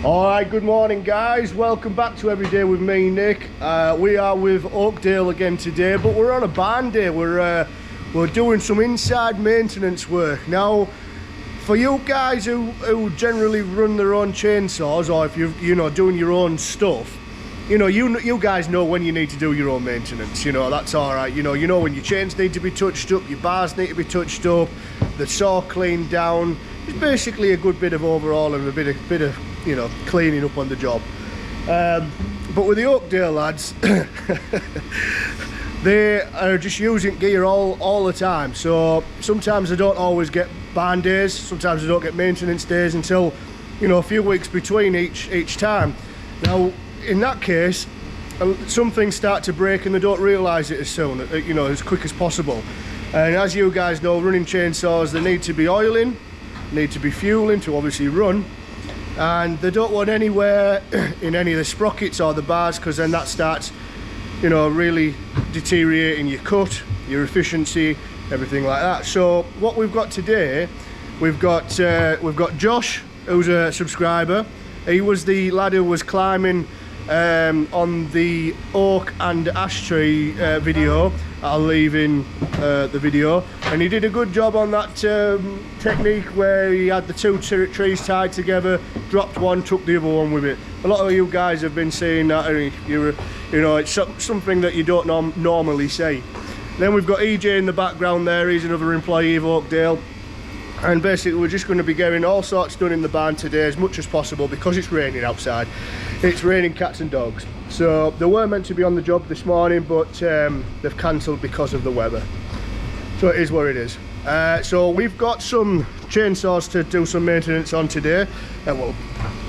Alright, good morning guys, welcome back to Every Day with me, Nick. We are with Oakdale again today, but we're on a barn day. We're doing some inside maintenance work. Now, for you guys who generally run their own chainsaws, or if you're doing your own stuff, you guys know when you need to do your own maintenance. That's alright. You know when your chains need to be touched up, your bars need to be touched up, the saw cleaned down. It's basically a good bit of overhaul and a bit of cleaning up on the job. But with the Oakdale lads, they are just using gear all the time. So sometimes they don't always get barn days, sometimes they don't get maintenance days until a few weeks between each time. Now in that case, some things start to break and they don't realise it as soon, as quick as possible. And as you guys know, running chainsaws, they need to be oiling, need to be fueling to obviously run, and they don't want anywhere in any of the sprockets or the bars, because then that starts really deteriorating your cut, your efficiency, everything like that. So what we've got today, we've got Josh, who's a subscriber. He was the lad who was climbing on the oak and ash tree video. I'll leave in the video, and he did a good job on that technique where he had the two trees tied together, dropped one, took the other one with it. A lot of you guys have been saying that, and it's something that you don't normally say. Then we've got EJ in the background there. He's another employee of Oakdale, and basically we're just going to be getting all sorts done in the barn today as much as possible, because it's raining outside. It's raining cats and dogs. So they were meant to be on the job this morning, but they've cancelled because of the weather. So it is what it is. So we've got some chainsaws to do some maintenance on today. Well,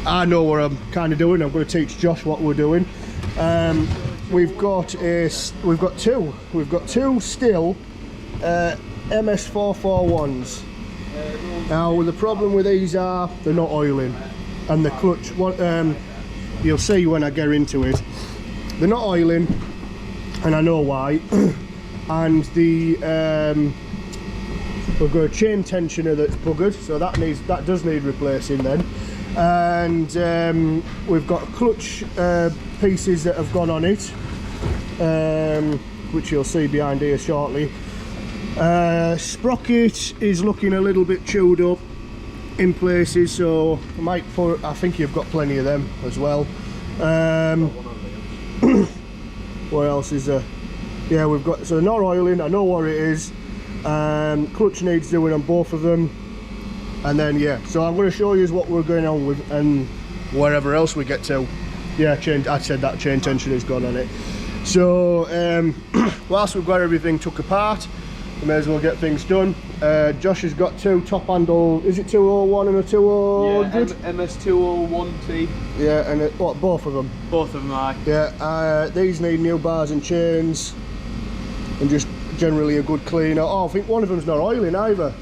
I know what I'm kind of doing. I'm going to teach Josh what we're doing. We've got two Stihl MS441s. Now the problem with these are they're not oiling, and the clutch, you'll see when I get into it, they're not oiling, and I know why. And we've got a chain tensioner that's buggered, so that does need replacing then. And we've got clutch pieces that have gone on it, which you'll see behind here shortly. Sprocket is looking a little bit chewed up in places, so I think you've got plenty of them as well. What else is there? Yeah, we've got, so not oiling, I know what it is. Clutch needs doing on both of them, and then yeah, so I'm going to show you what we're going on with, and wherever else we get to. Yeah, I said that chain tension has gone on it. So whilst we've got everything took apart, we may as well get things done. Josh has got two top handle, is it 201 and a 200? Yeah, MS201T. Yeah, and what, both of them? Both of them are. Yeah, these need new bars and chains, and just generally a good cleaner. Oh, I think one of them's not oiling either.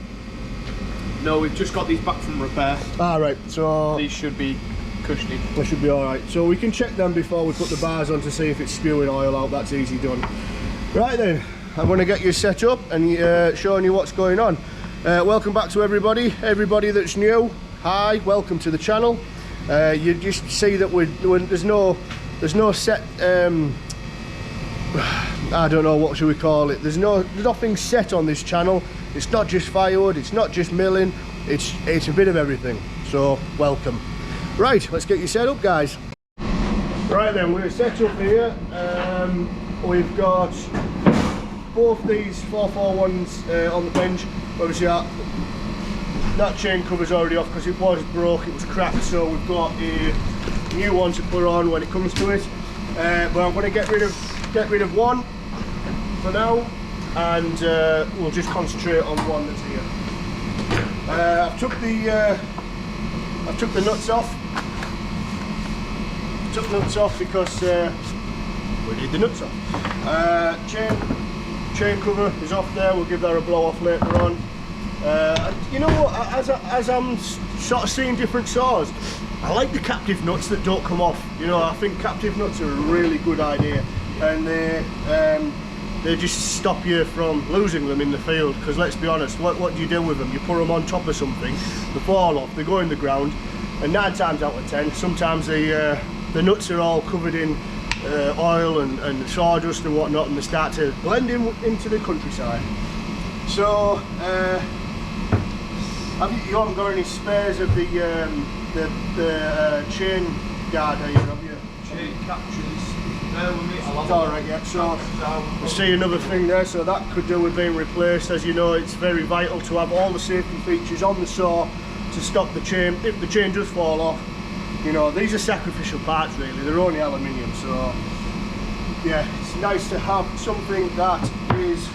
No, we've just got these back from repair. Ah, right, so these should be cushiony. They should be alright. So we can check them before we put the bars on to see if it's spewing oil out. That's easy done. Right then, I'm going to get you set up and showing you what's going on. Welcome back to everybody that's new. Hi, welcome to the channel. You just see that there's no set, I don't know, what should we call it, there's nothing set on this channel. It's not just firewood, it's not just milling, it's a bit of everything. So welcome. Right, let's get you set up, guys. Right then, we're set up here. We've got both these 441s on the bench. Obviously that chain cover's already off because it was broke, it was cracked, so we've got a new one to put on when it comes to it. But I'm going to get rid of one for now, and we'll just concentrate on one that's here. I've took the nuts off. Took nuts off because we need the nuts off. Chain cover is off there. We'll give that a blow off later on. You know what? As I'm sort of seeing different saws, I like the captive nuts that don't come off. I think captive nuts are a really good idea, and they just stop you from losing them in the field. Because let's be honest, what do you do with them? You put them on top of something, they fall off, they go in the ground, and 9 times out of 10, sometimes the nuts are all covered in oil and sawdust and whatnot, and they start to blend in into the countryside. So you haven't got any spares of the chain guard here, have you? Chain captures. Bear with me. It's alright, yeah. So we see another thing there, so that could do with being replaced. As you know, it's very vital to have all the safety features on the saw to stop the chain. If the chain does fall off, you know, these are sacrificial parts really, they're only aluminium, so yeah, it's nice to have something that is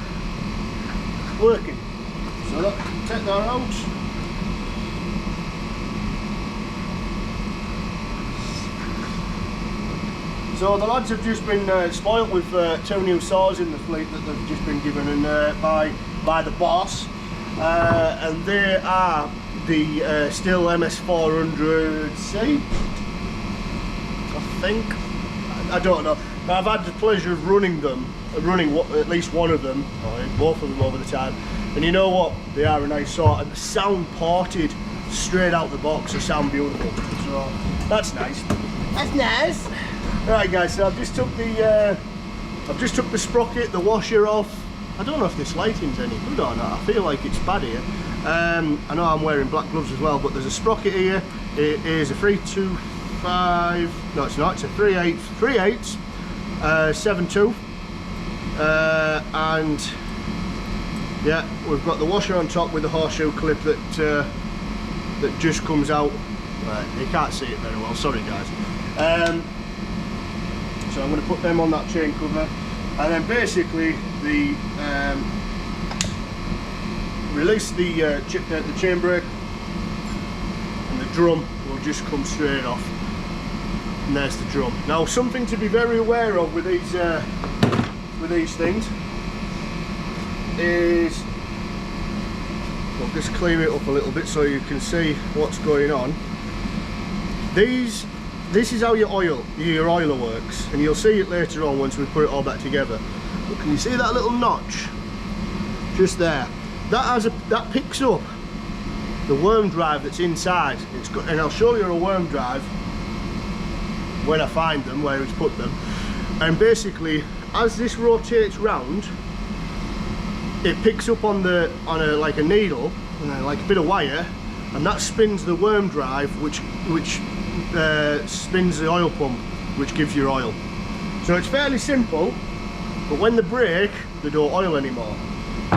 working. So take that out. So the lads have just been spoilt with 2 new saws in the fleet that they've just been given, and by the boss, and they are the Stihl MS441, I think. I don't know. I've had the pleasure of running them, at least one of them, or both of them over the time, and you know what? They are a nice saw, and the sound ported straight out the box. They sound beautiful. So that's nice. That's nice. Right guys, so I've just took the sprocket, the washer off. I don't know if this lighting's any good or not. I feel like it's bad here. I know I'm wearing black gloves as well, but there's a sprocket here. It is a 325. No, it's not. It's a 3/8, 7 tooth, and yeah, we've got the washer on top with the horseshoe clip that just comes out. Right, you can't see it very well. Sorry guys. So I'm going to put them on that chain cover, and then basically the release the chain brake, and the drum will just come straight off. And there's the drum. Now, something to be very aware of with these things is, we'll just clean it up a little bit so you can see what's going on. This is how your oiler works, and you'll see it later on once we put it all back together. But can you see that little notch just there? That picks up the worm drive that's inside. And I'll show you a worm drive when I find them, where it's put them. And basically, as this rotates round, it picks up on like a needle, like a bit of wire, and that spins the worm drive, which spins the oil pump, which gives you oil. So it's fairly simple, but when they break, they don't oil anymore.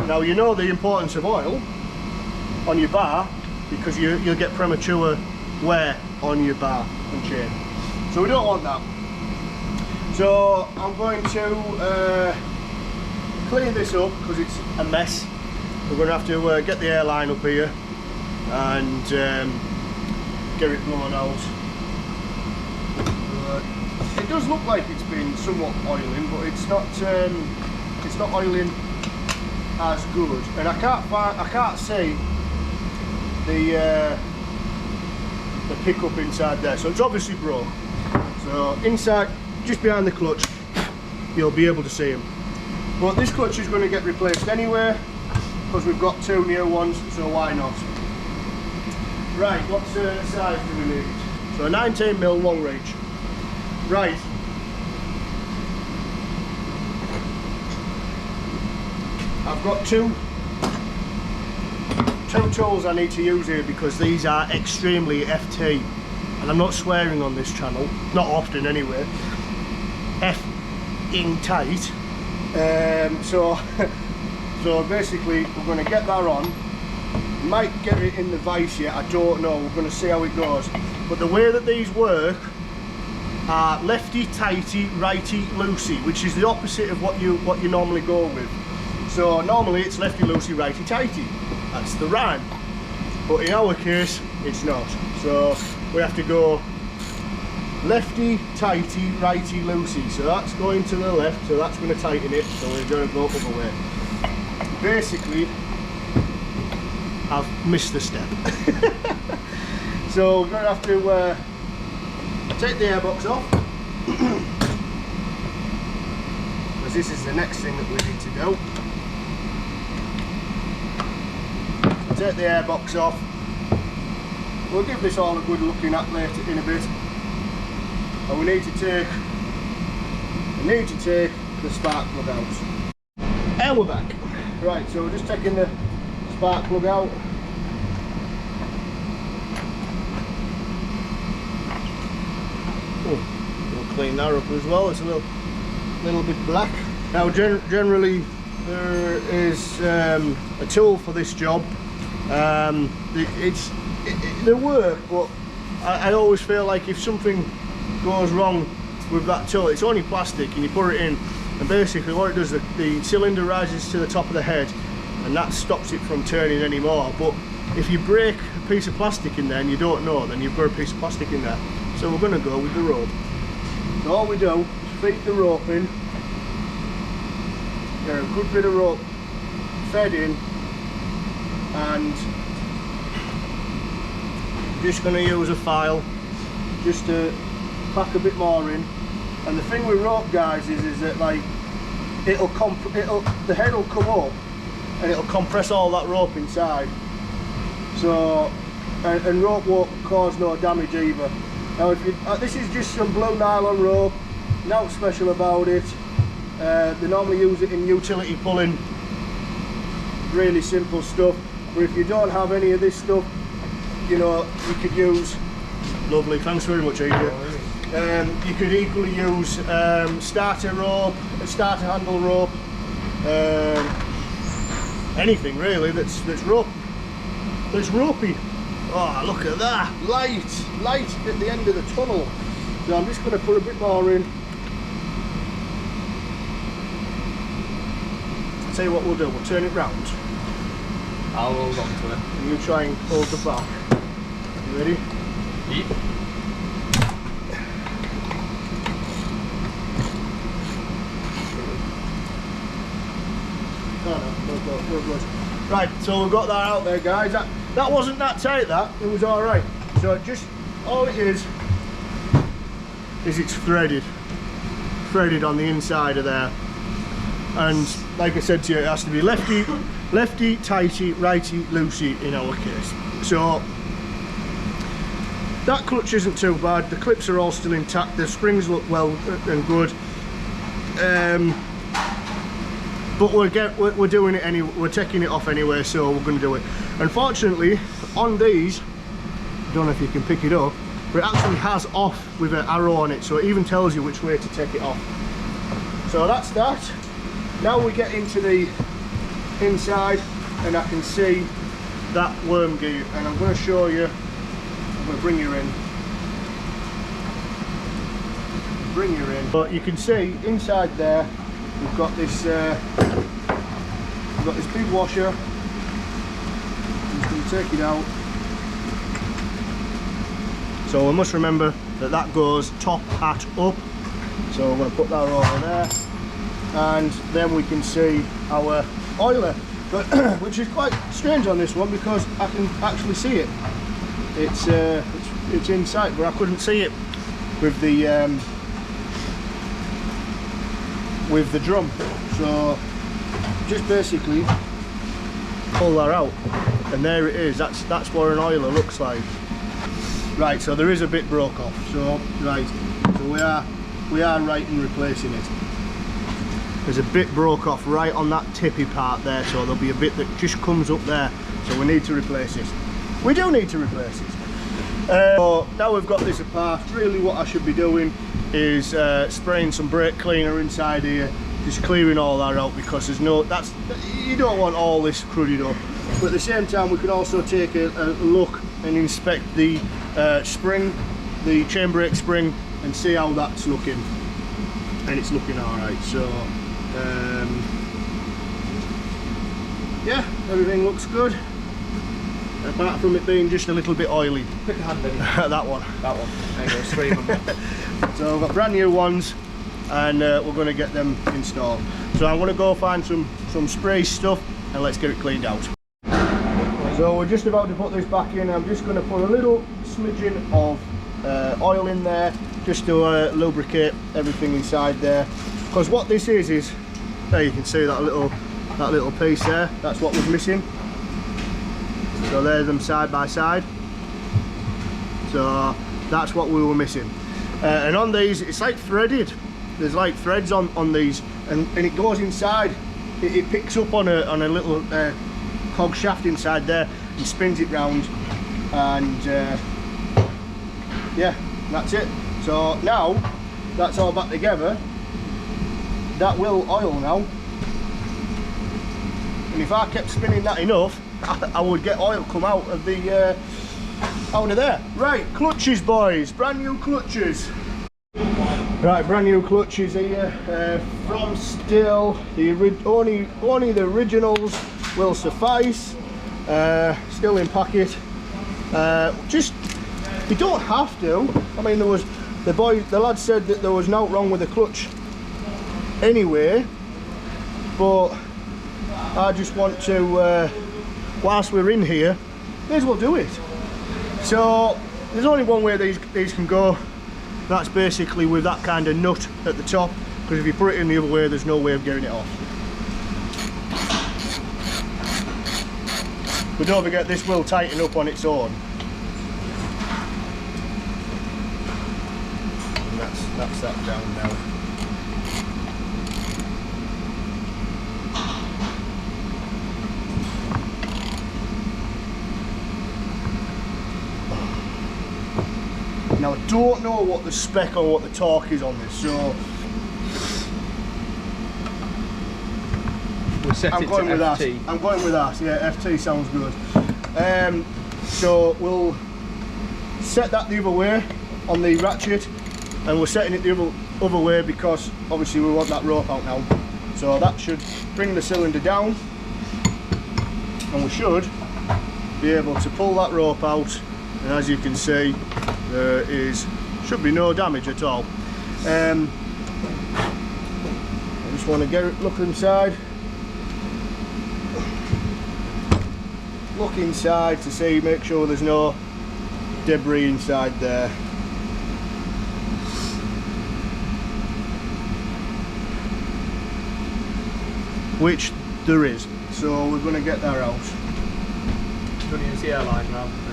Now, you know the importance of oil on your bar, because you'll get premature wear on your bar and chain. So we don't want that. So I'm going to clean this up because it's a mess. We're going to have to get the airline up here and get it blown out. It does look like it's been somewhat oiling, but it's not oiling as good. And I can't see the pickup inside there, so it's obviously broke. So inside, just behind the clutch, you'll be able to see them. But this clutch is going to get replaced anyway, because we've got 2 new ones, so why not? Right, what size do we need? So a 19mm long reach. Right. I've got two tools I need to use here, because these are extremely FT, and I'm not swearing on this channel, not often anyway. F-ing tight. So basically we're going to get that on. Might get it in the vise yet, I don't know, we're going to see how it goes. But the way that these work are lefty tighty, righty loosey, which is the opposite of what you normally go with. So normally it's lefty loosey, righty tighty. That's the rhyme. But in our case, it's not. So we have to go lefty tighty, righty loosey. So that's going to the left, so that's going to tighten it. So we're going to go other way. Basically, I've missed a step. So we're going to have to take the airbox off, because this is the next thing that we need to do. So take the airbox off, we'll give this all a good looking at later in a bit. And we need to take the spark plug out. And we're back. Right, so we're just taking the spark plug out. Oh, we'll clean that up as well. It's a little bit black. Now generally there is a tool for this job. They work, but I always feel like if something goes wrong with that tool, it's only plastic, and you put it in, and basically what it does, the cylinder rises to the top of the head, and that stops it from turning anymore. But if you break a piece of plastic in there and you don't know, then you've got a piece of plastic in there. So we're going to go with the rope. So all we do is feed the rope in, get a good bit of rope fed in, and just going to use a file just to pack a bit more in. And the thing with rope, guys, is that like the head will come up and it'll compress all that rope inside. So and rope won't cause no damage either. Now if you this is just some blue nylon rope, nothing special about it. They normally use it in utility pulling, really simple stuff. But if you don't have any of this stuff, you know, you could use, lovely, thanks very much, Adrian. You could equally use starter rope, starter handle rope, anything really that's ropey. Oh, look at that, light at the end of the tunnel. So I'm just going to put a bit more in. I'll tell you what we'll do, we'll turn it round. I'll hold on to it. And you try and hold the back. You ready? Yep. No. Right, so we've got that out there, guys. That wasn't that tight, that. It was alright. So just, all it is it's threaded. Threaded on the inside of there. And like I said to you, it has to be lefty, tighty, righty, loosey in our case. So that clutch isn't too bad. The clips are all still intact. The springs look well and good. But we're doing it anyway. We're taking it off anyway, so we're going to do it. Unfortunately, on these, I don't know if you can pick it up, but it actually has off with an arrow on it, so it even tells you which way to take it off. So that's that. Now we get into the inside, and I can see that worm gear, and I'm going to show you. I'm going to bring you in. But you can see inside there, we've got this big washer. I'm just going to take it out. So we must remember that goes top hat up. So we're going to put that over there, and then we can see our oiler, but which is quite strange on this one because I can actually see it. It's in sight, but I couldn't see it with the drum. So just basically pull that out, and there it is. That's what an oiler looks like. Right, so there is a bit broke off. So right, so we are right in replacing it. There's a bit broke off right on that tippy part there, so there'll be a bit that just comes up there. So we need to replace it. We do need to replace it. So now we've got this apart, really what I should be doing is spraying some brake cleaner inside here, just clearing all that out, because there's no, you don't want all this crudded up. But at the same time, we can also take a look and inspect the spring, the chain brake spring, and see how that's looking. And it's looking all right. So yeah, everything looks good, apart from it being just a little bit oily. Pick a hand, Benny. That one. That one. There you go, 3 of them. So we've got brand new ones, and we're going to get them installed. So I'm going to go find some spray stuff, and let's get it cleaned out. So we're just about to put this back in. I'm just going to put a little smidgen of oil in there, just to lubricate everything inside there. Because what this is there you can see that little piece there. That's what was missing. So there's them side by side. So that's what we were missing. And on these, it's like threaded. There's like threads on these, and it goes inside. It picks up on a little cog shaft inside there and spins it round, and yeah, that's it. So now that's all back together, that will oil now, and if I kept spinning that enough, I would get oil come out of the out of there. Right, clutches boys, brand new clutches. Right, brand new clutches here from Stihl. Only the originals will suffice. Still in packet. Just, you don't have to. I mean, there was the lad said that there was nothing wrong with the clutch anyway, but I just want to, whilst we're in here, may as well do it. So there's only one way these can go. That's basically with that kind of nut at the top, because if you put it in the other way, there's no way of getting it off. But don't forget, this will tighten up on its own. And that's that down now. Now I don't know what the spec or what the torque is on this, so we'll set I'm it going to with FT. that. I'm going with that. Yeah, FT sounds good. So we'll set that the other way on the ratchet, and we're setting it the other way because obviously we want that rope out now. So that should bring the cylinder down, and we should be able to pull that rope out. And as you can see, there should be no damage at all. I just want to look inside. Look inside to see, make sure there's no debris inside there. Which there is. So we're going to get that out. Going to use the airline rather than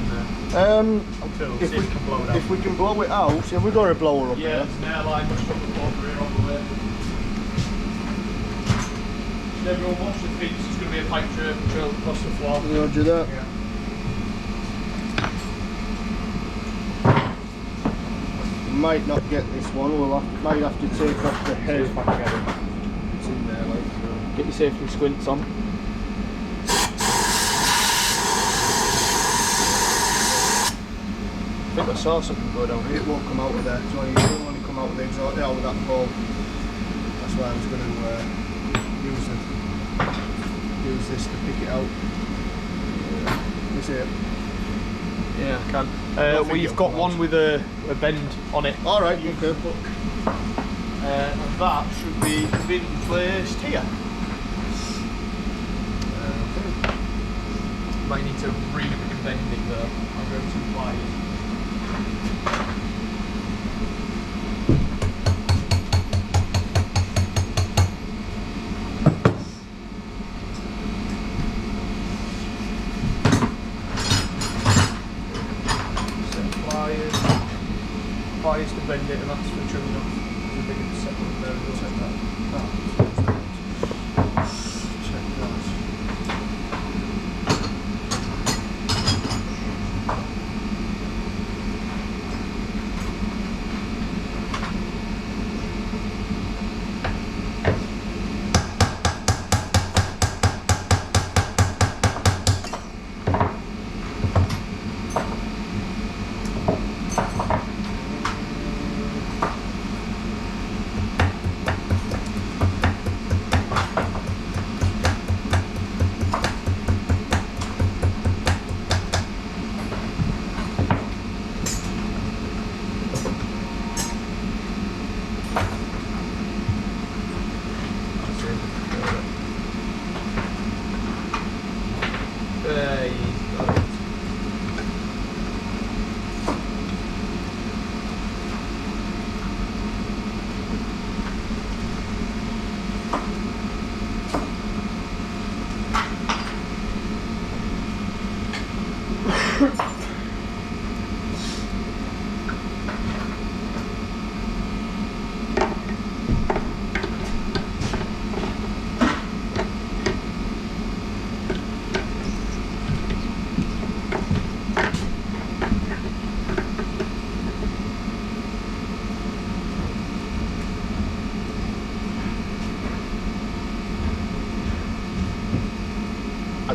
tools, if see if we can blow it out. If we can blow it out, have we got a blower up yeah, there? there's an airline just from the corner here on the way. Everyone watch the feet, it's going to be a pipe trail across the floor. Roger that. Yeah. Might not get this one, might have to take off the head. If I can get it. It's in there, like, so. Get your safety squints on. I think I saw something go down here. It won't come out of there. It will only come out of the exhaust, out of that pole. That's why I was going to use this to pick it out. You see it? Yeah, I can. We've got one with a bend on it. All right. Okay. And that should be being placed here. Might need to really bend it though. I'll go to pliers. Pliers to bend it, and that's for trimming off the bigger separate there. We'll check that. Check that.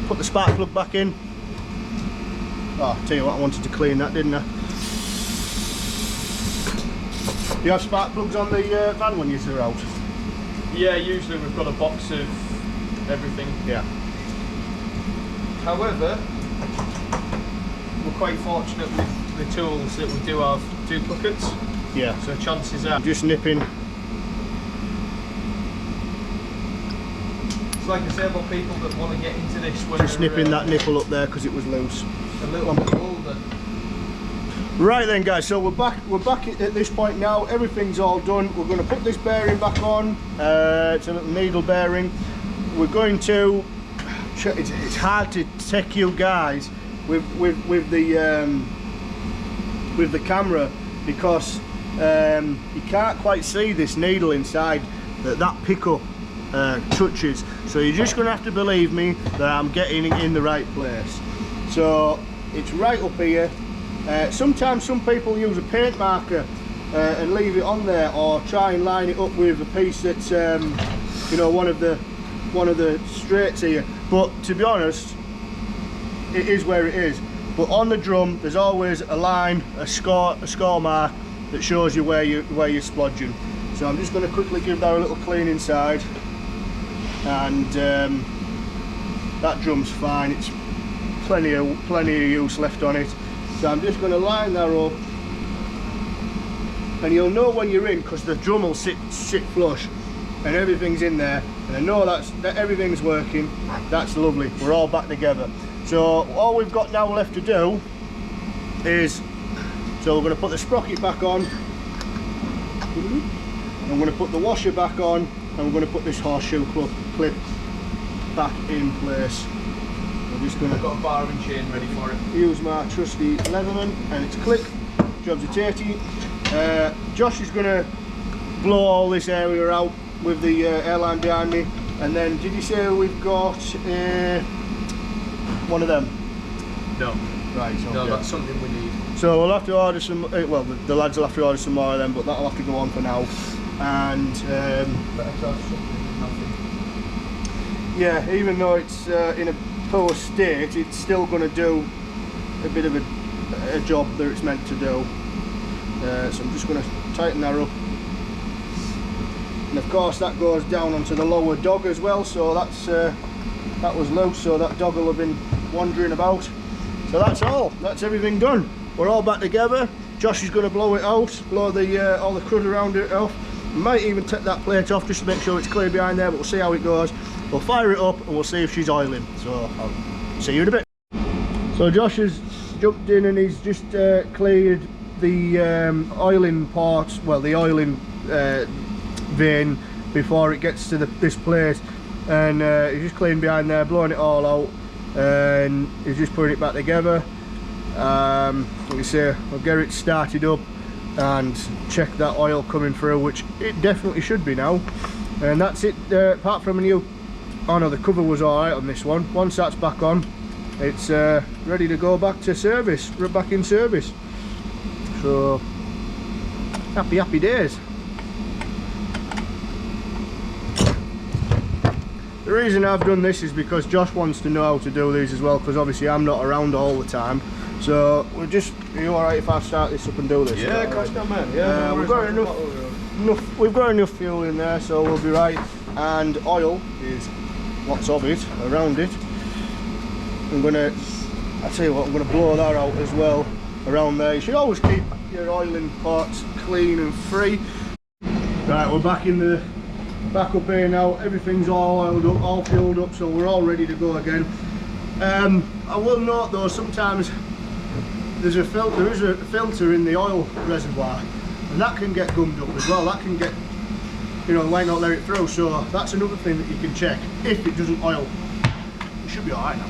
put the spark plug back in. Oh, tell you what, I wanted to clean that, didn't I? Do you have spark plugs on the van when you're out? Yeah, usually we've got a box of everything. Yeah. However, we're quite fortunate with the tools that we do have duplicates. Yeah. So chances are, Just nipping. it's like I say about people that want to get into this when Just nipping that nipple up there because it was loose. a little bit older. Right then, guys, so we're back at this point now. Everything's all done. We're going to put this bearing back on. It's a little needle bearing. We're going to, it's hard to take you guys with the camera because you can't quite see this needle inside that pickup touches. So you're just going to have to believe me that I'm getting it in the right place. So it's right up here. Sometimes some people use a paint marker and leave it on there, or try and line it up with a piece that's you know, one of the straights here. But to be honest, it is where it is. But on the drum, there's always a line, a score mark that shows you where you're splodging. So I'm just going to quickly give that a little clean inside, and that drum's fine. It's plenty of use left on it. So I'm just going to line that up, and you'll know when you're in because the drum will sit flush and everything's in there, and I know that everything's working. That's lovely. We're all back together. So all we've got now left to do is, so we're going to put the sprocket back on, I'm going to put the washer back on, and we're going to put this horseshoe clip back in place. I'm just going to, I've got a bar and chain ready for it. Use my trusty Leatherman, and it's click, jobs are tatty. Josh is going to blow all this area out with the airline behind me, and then did you say we've got one of them? No. Right, okay. No, that's something we need. So we'll have to order some, well the lads will have to order some more of them, but that'll have to go on for now. And yeah, even though it's in a poor state, it's still going to do a bit of a job that it's meant to do. So I'm just going to tighten that up, and of course that goes down onto the lower dog as well, so that's that was loose, so that dog will have been wandering about. So that's everything done. We're all back together. Josh is going to blow it out, blow the all the crud around it off. Might even take that plate off just to make sure it's clear behind there, but we'll see how it goes. We'll fire it up and we'll see if she's oiling. So I'll see you in a bit. So Josh has jumped in and he's just cleared the oiling part, well the oiling vein before it gets to this plate, and he's just cleaning behind there, blowing it all out, and he's just putting it back together. Like I say, we'll get it started up and check that oil coming through, which it definitely should be now. And that's it, apart from a new, oh no, the cover was alright on this one. Once that's back on, it's ready to go back to service, back in service. So happy days. The reason I've done this is because Josh wants to know how to do these as well, because obviously I'm not around all the time. So we're just, are you alright if I start this up and do this? Yeah, of course, man. Yeah, we've got enough fuel in there, so we'll be right. And oil is lots of it around it. I tell you what, I'm gonna blow that out as well around there. You should always keep your oiling parts clean and free. Right, we're back up here now. Everything's all oiled up, all fueled up, so we're all ready to go again. I will note though, sometimes there is a filter in the oil reservoir, and that can get gummed up as well. That can get, you know, might not let it through. So that's another thing that you can check if it doesn't oil. It should be alright now.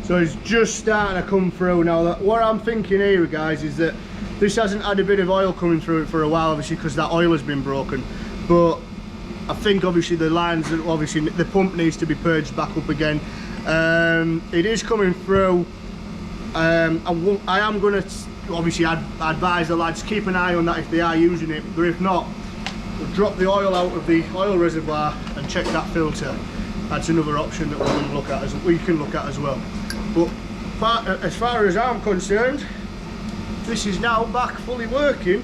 So it's just starting to come through now. What I'm thinking here, guys, is that this hasn't had a bit of oil coming through it for a while, obviously, because that oil has been broken. But I think obviously the lines, obviously the pump needs to be purged back up again. It is coming through. I am going to, obviously, I'd advise the lads keep an eye on that if they are using it, but if not, we'll drop the oil out of the oil reservoir and check that filter. That's another option that we can look at as well. But as far as I'm concerned, this is now back fully working.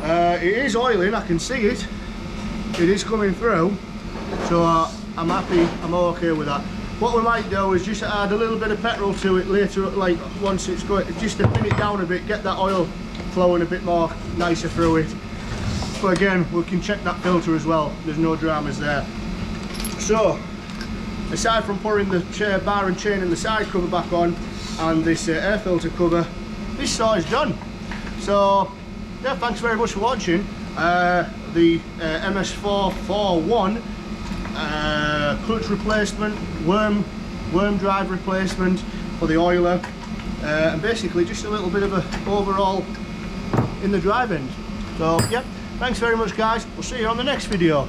It is oiling, I can see it. It is coming through, so I'm happy, I'm okay with that. What we might do is just add a little bit of petrol to it later, like once it's going, just to thin it down a bit, get that oil flowing a bit more nicer through it. But again, we can check that filter as well, there's no dramas there. So, aside from putting the bar and chain and the side cover back on, and this air filter cover, this saw is done. So, yeah, thanks very much for watching. The MS441 clutch replacement, worm drive replacement for the oiler, and basically just a little bit of a overall in the drive end. So yeah, thanks very much guys, we'll see you on the next video.